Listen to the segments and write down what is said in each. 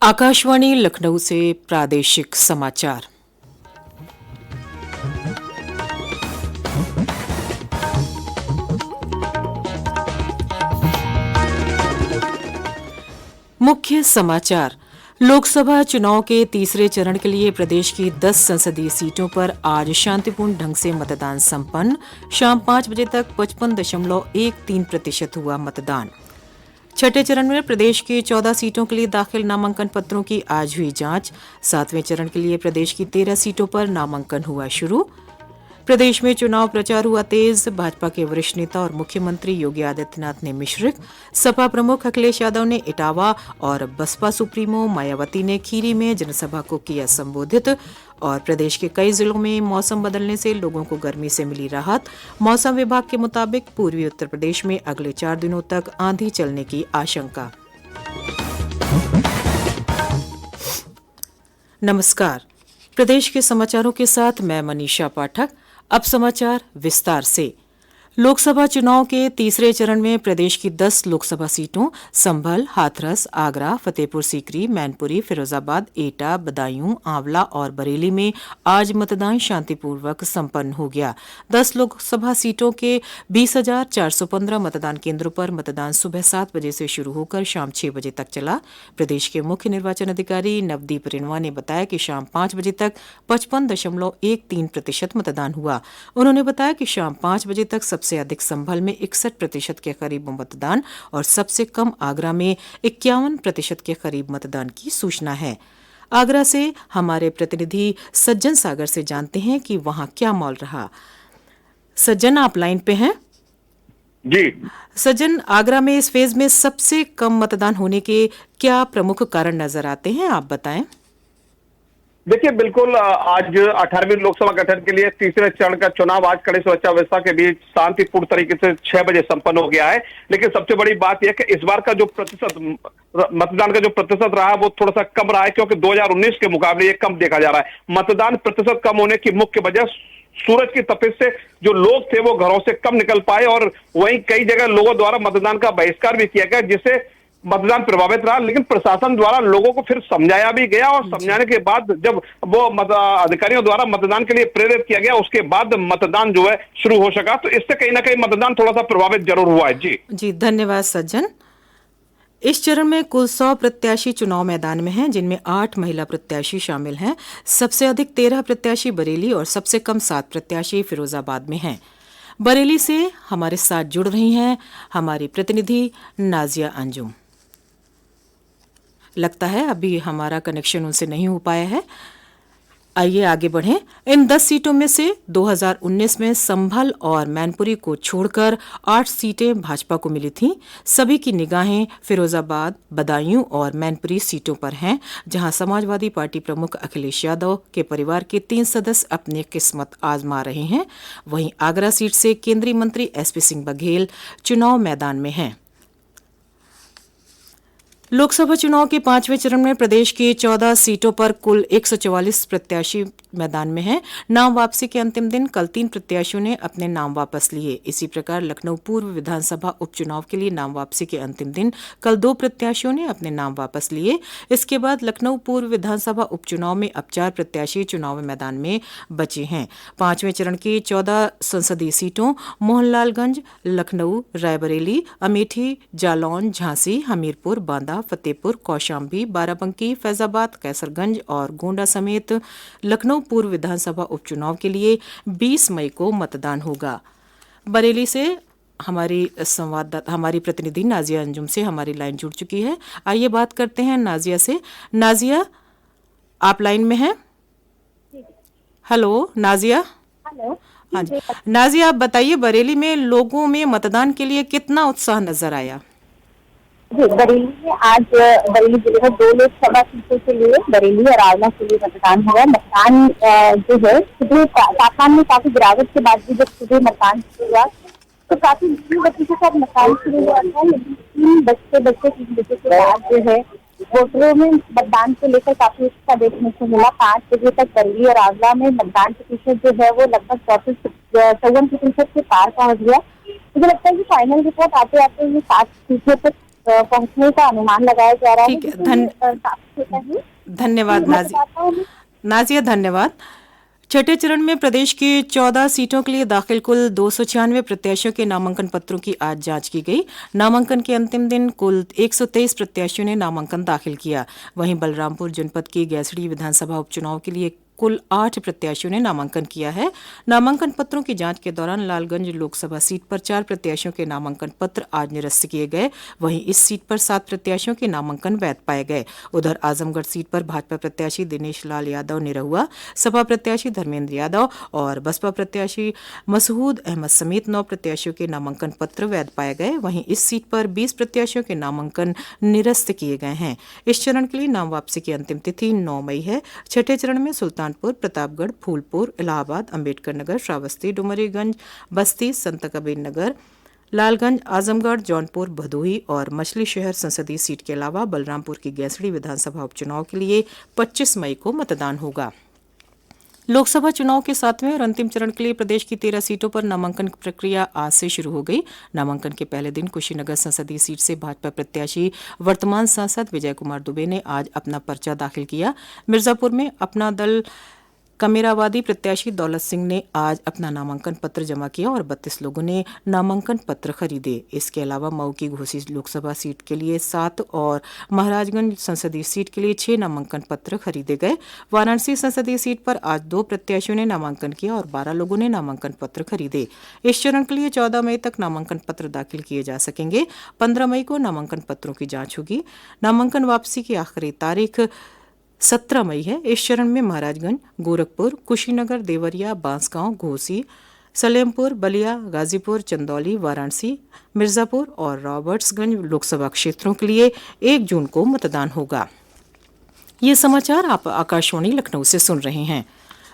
आकाशवाणी लखनऊ से प्रादेशिक समाचार। मुख्य समाचार। लोकसभा चुनाव के तीसरे चरण के लिए प्रदेश की 10 संसदीय सीटों पर आज शांतिपूर्ण ढंग से मतदान संपन्न। शाम 5 बजे तक 55.13% हुआ मतदान। छठे चरण में प्रदेश की 14 सीटों के लिए दाखिल नामांकन पत्रों की आज हुई जांच। 7वें चरण के लिए प्रदेश की 13 सीटों पर नामांकन हुआ शुरू। प्रदेश में चुनाव प्रचार हुआ तेज। भाजपा के वरिष्ठ नेता और मुख्यमंत्री योगी आदित्यनाथ ने मिश्रिख, सपा प्रमुख अखिलेश यादव ने इटावा और बसपा सुप्रीमो मायावती ने खीरी में जनसभा को किया संबोधित। और प्रदेश के कई जिलों में मौसम बदलने से लोगों को गर्मी से मिली राहत। मौसम विभाग के मुताबिक पूर्वी उत्तर प्रदेश में अगले 4 दिनों तक आंधी चलने की आशंका। नमस्कार, प्रदेश के समाचारों के साथ मैं मनीषा पाठक। अब समाचार विस्तार से। लोकसभा चुनाव के तीसरे चरण में प्रदेश की 10 लोकसभा सीटों संभल, हाथरस, आगरा, फतेहपुर सीकरी, मैनपुरी, फिरोजाबाद, एटा, बदायूं, आंवला और बरेली में आज मतदान शांतिपूर्वक संपन्न हो गया। 10 लोकसभा सीटों के 20,415 मतदान केंद्रों पर मतदान सुबह 7 बजे से शुरू होकर शाम 6 बजे तक चला। प्रदेश के मुख्य निर्वाचन अधिकारी नवदीप रेणुआ ने बताया कि शाम 5 बजे तक 55.13% मतदान हुआ। उन्होंने बताया कि शाम 5 बजे तक सबसे अधिक संभल में 61% के करीब मतदान और सबसे कम आगरा में 51% के करीब मतदान की सूचना है। आगरा से हमारे प्रतिनिधि सज्जन सागर से जानते हैं कि वहां क्या माहौल रहा। सज्जन, आप लाइन पे हैं? जी सज्जन, आगरा में इस फेज में सबसे कम मतदान होने के क्या प्रमुख कारण नजर आते हैं, आप बताएं। देखिए, बिल्कुल आज 18वीं लोकसभा गठन के लिए तीसरे चरण का चुनाव आज कड़ी सुरक्षा व्यवस्था के बीच शांतिपूर्ण तरीके से 6 बजे संपन्न हो गया है। लेकिन सबसे बड़ी बात यह कि इस बार का जो मतदान का जो प्रतिशत रहा वो थोड़ा सा कम रहा है, क्योंकि 2019 के मुकाबले ये कम देखा जा रहा है। मतदान प्रतिशत कम होने की मुख्य वजह सूरज की तपिश से जो लोग थे वो घरों से कम निकल पाए और वहीं कई जगह लोगों द्वारा मतदान का बहिष्कार भी किया गया, जिससे मतदान प्रभावित रहा। लेकिन प्रशासन द्वारा लोगों को फिर समझाया भी गया और समझाने के बाद जब वो अधिकारियों द्वारा मतदान के लिए प्रेरित किया गया, उसके बाद मतदान जो है शुरू हो सका। तो इससे कहीं ना कहीं मतदान थोड़ा सा प्रभावित जरूर हुआ है। जी धन्यवाद सज्जन। इस चरण में कुल 100 प्रत्याशी चुनाव मैदान में हैं, जिनमें 8 महिला प्रत्याशी शामिल हैं। सबसे अधिक 13 प्रत्याशी बरेली और सबसे कम 7 प्रत्याशी फिरोजाबाद में हैं। बरेली से हमारे साथ जुड़ रही हैं हमारी प्रतिनिधि नाजिया अंजुम। लगता है अभी हमारा कनेक्शन उनसे नहीं हो पाया है। आइए आगे बढ़ें। इन 10 सीटों में से 2019 में संभल और मैनपुरी को छोड़कर 8 सीटें भाजपा को मिली थीं। सभी की निगाहें फिरोजाबाद, बदायूं और मैनपुरी सीटों पर हैं, जहां समाजवादी पार्टी प्रमुख अखिलेश यादव के परिवार के 3 सदस्य अपनी किस्मत आजमा रहे हैं। वहीं आगरा सीट से केंद्रीय मंत्री एसपी सिंह बघेल चुनाव मैदान में हैं। लोकसभा चुनाव के 5वें चरण में प्रदेश की 14 सीटों पर कुल 144 प्रत्याशी मैदान में हैं। नाम वापसी के अंतिम दिन कल 3 प्रत्याशियों ने अपने नाम वापस लिए। इसी प्रकार लखनऊ पूर्व विधानसभा उपचुनाव के लिए नाम वापसी के अंतिम दिन कल 2 प्रत्याशियों ने अपने नाम वापस लिए। इसके बाद लखनऊ पूर्व विधानसभा उपचुनाव में अब 4 प्रत्याशी चुनाव मैदान में बचे हैं। 5वें चरण की 14 संसदीय सीटों मोहनलालगंज, लखनऊ, रायबरेली, अमेठी, जालौन, झांसी, हमीरपुर, बांदा, फतेहपुर, कौशाम्बी, बाराबंकी, फैजाबाद, कैसरगंज और गोंडा समेत लखनऊ पूर्व विधानसभा उपचुनाव के लिए 20 मई को मतदान होगा। बरेली से हमारी प्रतिनिधि नाजिया अंजुम से हमारी लाइन जुड़ चुकी है। आइए बात करते हैं नाजिया से। नाजिया, आप लाइन में हैं? हेलो नाजिया। हेलो। हाँ जी नाजिया, आप बताइए, बरेली में लोगों में मतदान के लिए कितना उत्साह नजर आया? जी, बरेली में आज बरेली जिले में 2 लोकसभा सीटों के लिए बरेली और आंवला के लिए मतदान हुआ। मतदान जो है सुबह तापमान में काफी गिरावट के बाद भी जब सुबह मतदान शुरू हुआ तो काफी धीमी गति के साथ मतदान शुरू हुआ था। लेकिन 3 बजे के बाद जो है वोटरों में मतदान को लेकर काफी उत्साह देखने को मिला। 5 बजे तक बरेली और आंवला में मतदान प्रतिशत जो है वो लगभग 54% के पार पहुंच गया। मुझे लगता है कि फाइनल रिपोर्ट आते आते ये 7 सीटों तक पहुंचने का अनुमान लगाया जा रहा है। ठीक है, जिससे साबित होता है धन्यवाद कि नाजिया। मतदाताओं में नाजिया, धन्यवाद। छठे चरण में प्रदेश की 14 सीटों के लिए दाखिल कुल 296 प्रत्याशियों के नामांकन पत्रों की आज जांच की गई। नामांकन के अंतिम दिन कुल 123 प्रत्याशियों ने नामांकन दाखिल किया। वहीं बलरामपुर जनपद की गैसड़ी विधानसभा उपचुनाव के लिए कुल 8 प्रत्याशियों ने नामांकन किया है। नामांकन पत्रों की जांच के दौरान लालगंज लोकसभा सीट पर 4 प्रत्याशियों के नामांकन पत्र आज निरस्त किए गए। वहीं इस सीट पर 7 प्रत्याशियों के नामांकन वैध पाए गए। उधर आजमगढ़ सीट पर भाजपा प्रत्याशी दिनेश लाल यादव निरहुआ, सपा प्रत्याशी धर्मेंद्र यादव और बसपा प्रत्याशी मसूद अहमद समेत 9 प्रत्याशियों के नामांकन पत्र वैध पाए गए। वहीं इस सीट पर 20 प्रत्याशियों के नामांकन निरस्त किए गए हैं। इस चरण के लिए नाम वापसी की अंतिम तिथि 9 मई है। छठे चरण में सुल्तानपुर, प्रतापगढ़, फूलपुर, इलाहाबाद, अंबेडकर नगर, श्रावस्ती, डुमरीगंज, बस्ती, संत कबीर नगर, लालगंज, आजमगढ़, जौनपुर, भदोही और मछली शहर संसदीय सीट के अलावा बलरामपुर की गैसड़ी विधानसभा उपचुनाव के लिए 25 मई को मतदान होगा। लोकसभा चुनाव के 7वें और अंतिम चरण के लिए प्रदेश की 13 सीटों पर नामांकन प्रक्रिया आज से शुरू हो गई। नामांकन के पहले दिन कुशीनगर संसदीय सीट से भाजपा प्रत्याशी वर्तमान सांसद विजय कुमार दुबे ने आज अपना पर्चा दाखिल किया। मिर्जापुर में अपना दल कमेरावादी प्रत्याशी दौलत सिंह ने आज अपना नामांकन पत्र जमा किया और 32 लोगों ने नामांकन पत्र खरीदे। इसके अलावा मऊ की घोसी लोकसभा सीट के लिए 7 और महाराजगंज संसदीय सीट के लिए 6 नामांकन पत्र खरीदे गए। वाराणसी संसदीय सीट पर आज 2 प्रत्याशियों ने नामांकन किया और 12 लोगों ने नामांकन पत्र खरीदे। इस चरण के लिए 14 मई तक नामांकन पत्र दाखिल किए जा सकेंगे। 15 मई को नामांकन पत्रों की जांच होगी। नामांकन वापसी की आखिरी तारीख 17 मई है। इस चरण में महाराजगंज, गोरखपुर, कुशीनगर, देवरिया, बांसगांव, घोसी, सलेमपुर, बलिया, गाजीपुर, चंदौली, वाराणसी, मिर्जापुर और रॉबर्ट्सगंज लोकसभा क्षेत्रों के लिए 1 जून को मतदान होगा। ये समाचार आप आकाशवाणी लखनऊ से सुन रहे हैं।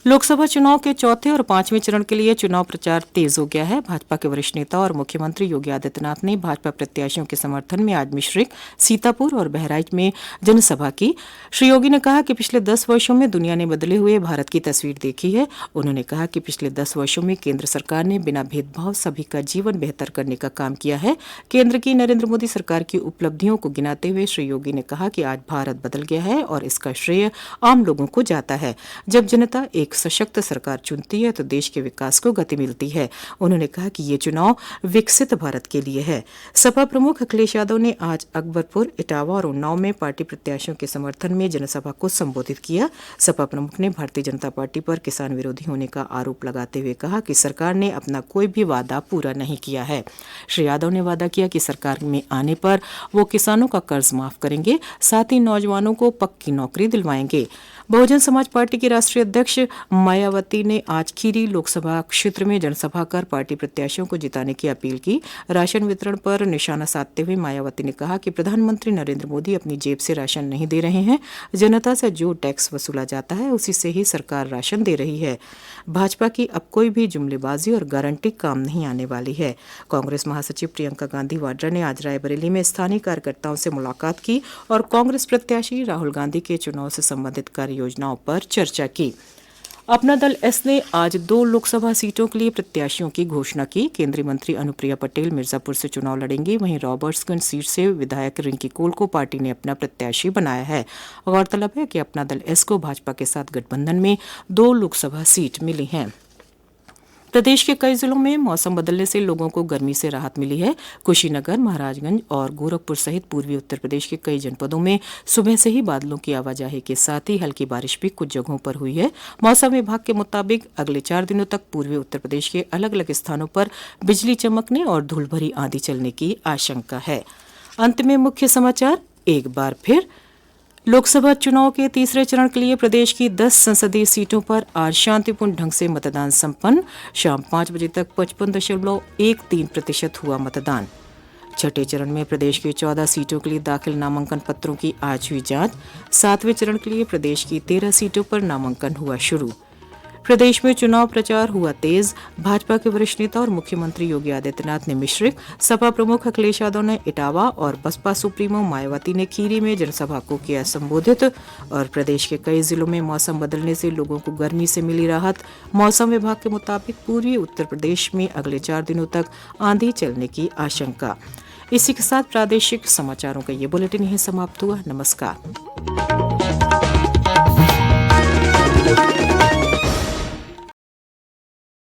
लोकसभा चुनाव के चौथे और 5वें चरण के लिए चुनाव प्रचार तेज हो गया है। भाजपा के वरिष्ठ नेता और मुख्यमंत्री योगी आदित्यनाथ ने भाजपा प्रत्याशियों के समर्थन में आज मिश्रिख, सीतापुर और बहराइच में जनसभा की। श्री योगी ने कहा कि पिछले 10 वर्षों में दुनिया ने बदले हुए भारत की तस्वीर देखी है। उन्होंने कहा कि पिछले 10 वर्षों में केंद्र सरकार ने बिना भेदभाव सभी का जीवन बेहतर करने का काम किया है। केंद्र की नरेंद्र मोदी सरकार की उपलब्धियों को गिनाते हुए श्री योगी ने कहा कि आज भारत बदल गया है और इसका श्रेय आम लोगों को जाता है। जब जनता एक सशक्त सरकार चुनती है तो देश के विकास को गति मिलती है। उन्होंने कहा कि ये चुनाव विकसित भारत के लिए है। सपा प्रमुख अखिलेश यादव ने आज अकबरपुर, इटावा और उन्नाव में पार्टी प्रत्याशियों के समर्थन में जनसभा को संबोधित किया। सपा प्रमुख ने भारतीय जनता पार्टी पर किसान विरोधी होने का आरोप लगाते हुए कहा कि सरकार ने अपना कोई भी वादा पूरा नहीं किया है। श्री यादव ने वादा किया कि सरकार में आने पर वो किसानों का कर्ज माफ करेंगे, साथ ही नौजवानों को पक्की नौकरी दिलवाएंगे। बहुजन समाज पार्टी की राष्ट्रीय अध्यक्ष मायावती ने आज खीरी लोकसभा क्षेत्र में जनसभा कर पार्टी प्रत्याशियों को जिताने की अपील की। राशन वितरण पर निशाना साधते हुए मायावती ने कहा कि प्रधानमंत्री नरेंद्र मोदी अपनी जेब से राशन नहीं दे रहे हैं। जनता से जो टैक्स वसूला जाता है उसी से ही सरकार राशन दे रही है। भाजपा की अब कोई भी जुमलेबाजी और गारंटी काम नहीं आने वाली है। कांग्रेस महासचिव प्रियंका गांधी वाड्रा ने आज रायबरेली में स्थानीय कार्यकर्ताओं से मुलाकात की और कांग्रेस प्रत्याशी राहुल गांधी के चुनाव से संबंधित कार्य योजनाओं पर चर्चा की। अपना दल एस ने आज 2 लोकसभा सीटों के लिए प्रत्याशियों की घोषणा की। केंद्रीय मंत्री अनुप्रिया पटेल मिर्जापुर से चुनाव लड़ेंगी। वहीं रॉबर्ट्सगंज सीट से विधायक रिंकी कोल को पार्टी ने अपना प्रत्याशी बनाया है। गौरतलब है कि अपना दल एस को भाजपा के साथ गठबंधन में 2 लोकसभा सीट मिली हैं। प्रदेश के कई जिलों में मौसम बदलने से लोगों को गर्मी से राहत मिली है। कुशीनगर, महाराजगंज और गोरखपुर सहित पूर्वी उत्तर प्रदेश के कई जनपदों में सुबह से ही बादलों की आवाजाही के साथ ही हल्की बारिश भी कुछ जगहों पर हुई है। मौसम विभाग के मुताबिक अगले 4 दिनों तक पूर्वी उत्तर प्रदेश के अलग अलग स्थानों पर बिजली चमकने और धूल भरी आंधी चलने की आशंका है। अंत में मुख्य समाचार एक बार फिर। लोकसभा चुनाव के तीसरे चरण के लिए प्रदेश की 10 संसदीय सीटों पर आज शांतिपूर्ण ढंग से मतदान संपन्न। शाम 5 बजे तक 55.13% हुआ मतदान। छठे चरण में प्रदेश की 14 सीटों के लिए दाखिल नामांकन पत्रों की आज हुई जांच। 7वें चरण के लिए प्रदेश की 13 सीटों पर नामांकन हुआ शुरू। प्रदेश में चुनाव प्रचार हुआ तेज। भाजपा के वरिष्ठ नेता और मुख्यमंत्री योगी आदित्यनाथ ने मिश्रिख, सपा प्रमुख अखिलेश यादव ने इटावा और बसपा सुप्रीमो मायावती ने खीरी में जनसभा को किया संबोधित। और प्रदेश के कई जिलों में मौसम बदलने से लोगों को गर्मी से मिली राहत। मौसम विभाग के मुताबिक पूर्वी उत्तर प्रदेश में अगले 4 दिनों तक आंधी चलने की आशंका। इसी के साथ प्रादेशिक समाचारों का ये बुलेटिन यहीं समाप्त हुआ। नमस्कार।